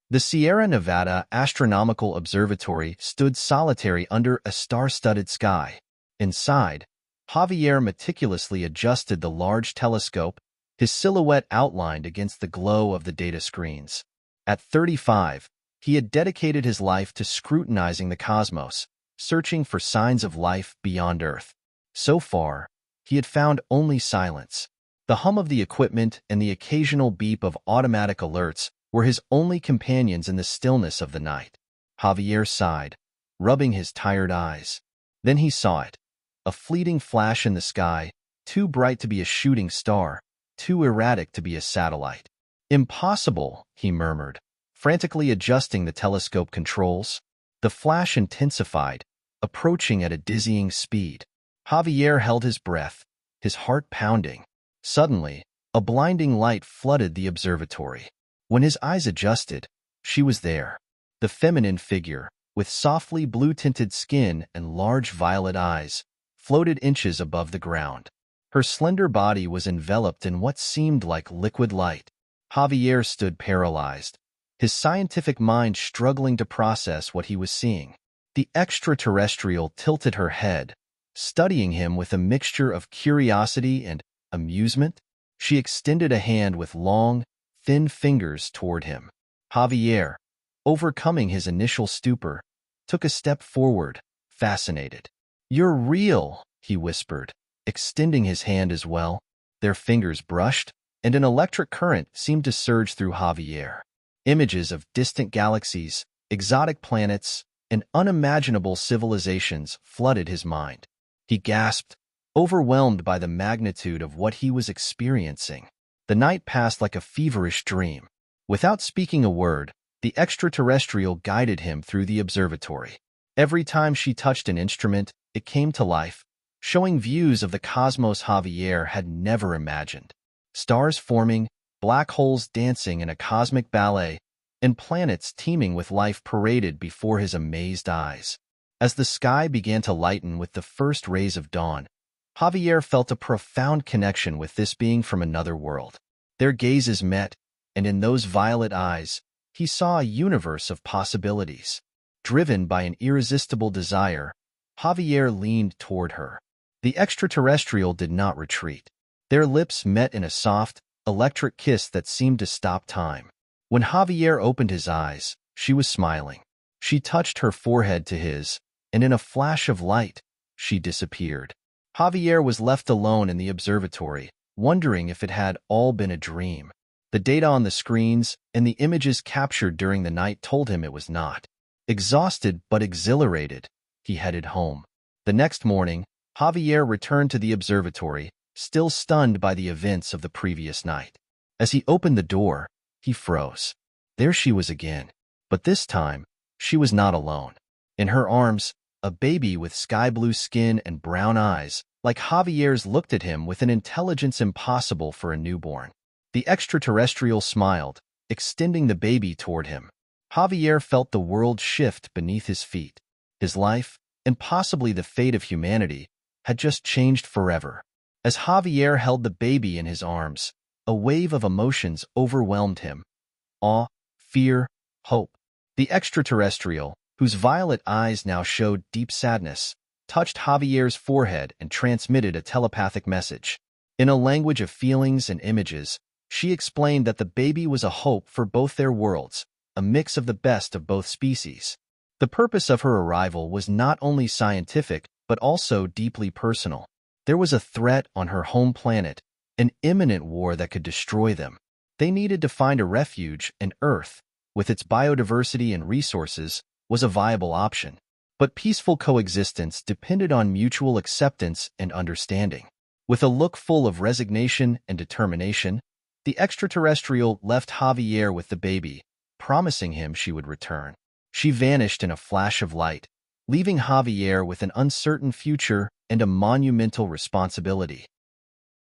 The Sierra Nevada Astronomical Observatory stood solitary under a star-studded sky. Inside, Javier meticulously adjusted the large telescope, his silhouette outlined against the glow of the data screens. At 35, he had dedicated his life to scrutinizing the cosmos, searching for signs of life beyond Earth. So far, he had found only silence. The hum of the equipment and the occasional beep of automatic alerts were his only companions in the stillness of the night. Javier sighed, rubbing his tired eyes. Then he saw it. A fleeting flash in the sky, too bright to be a shooting star, too erratic to be a satellite. "Impossible," he murmured, frantically adjusting the telescope controls. The flash intensified, approaching at a dizzying speed. Javier held his breath, his heart pounding. Suddenly, a blinding light flooded the observatory. When his eyes adjusted, she was there. The feminine figure, with softly blue-tinted skin and large violet eyes, floated inches above the ground. Her slender body was enveloped in what seemed like liquid light. Javier stood paralyzed, his scientific mind struggling to process what he was seeing. The extraterrestrial tilted her head, studying him with a mixture of curiosity and amusement. She extended a hand with long, thin fingers toward him. Javier, overcoming his initial stupor, took a step forward, fascinated. "You're real," he whispered, extending his hand as well. Their fingers brushed, and an electric current seemed to surge through Javier. Images of distant galaxies, exotic planets, and unimaginable civilizations flooded his mind. He gasped, overwhelmed by the magnitude of what he was experiencing. The night passed like a feverish dream. Without speaking a word, the extraterrestrial guided him through the observatory. Every time she touched an instrument, it came to life, showing views of the cosmos Javier had never imagined. Stars forming, black holes dancing in a cosmic ballet, and planets teeming with life paraded before his amazed eyes. As the sky began to lighten with the first rays of dawn, Javier felt a profound connection with this being from another world. Their gazes met, and in those violet eyes, he saw a universe of possibilities. Driven by an irresistible desire, Javier leaned toward her. The extraterrestrial did not retreat. Their lips met in a soft, electric kiss that seemed to stop time. When Javier opened his eyes, she was smiling. She touched her forehead to his, and in a flash of light, she disappeared. Javier was left alone in the observatory, wondering if it had all been a dream. The data on the screens and the images captured during the night told him it was not. Exhausted but exhilarated, he headed home. The next morning, Javier returned to the observatory, still stunned by the events of the previous night. As he opened the door, he froze. There she was again. But this time, she was not alone. In her arms, a baby with sky-blue skin and brown eyes, like Javier's, looked at him with an intelligence impossible for a newborn. The extraterrestrial smiled, extending the baby toward him. Javier felt the world shift beneath his feet. His life, and possibly the fate of humanity, had just changed forever. As Javier held the baby in his arms, a wave of emotions overwhelmed him. Awe, fear, hope. The extraterrestrial, whose violet eyes now showed deep sadness, touched Javier's forehead and transmitted a telepathic message. In a language of feelings and images, she explained that the baby was a hope for both their worlds, a mix of the best of both species. The purpose of her arrival was not only scientific, but also deeply personal. There was a threat on her home planet, an imminent war that could destroy them. They needed to find a refuge, and Earth, with its biodiversity and resources, was a viable option. But peaceful coexistence depended on mutual acceptance and understanding. With a look full of resignation and determination, the extraterrestrial left Javier with the baby, promising him she would return. She vanished in a flash of light, leaving Javier with an uncertain future and a monumental responsibility.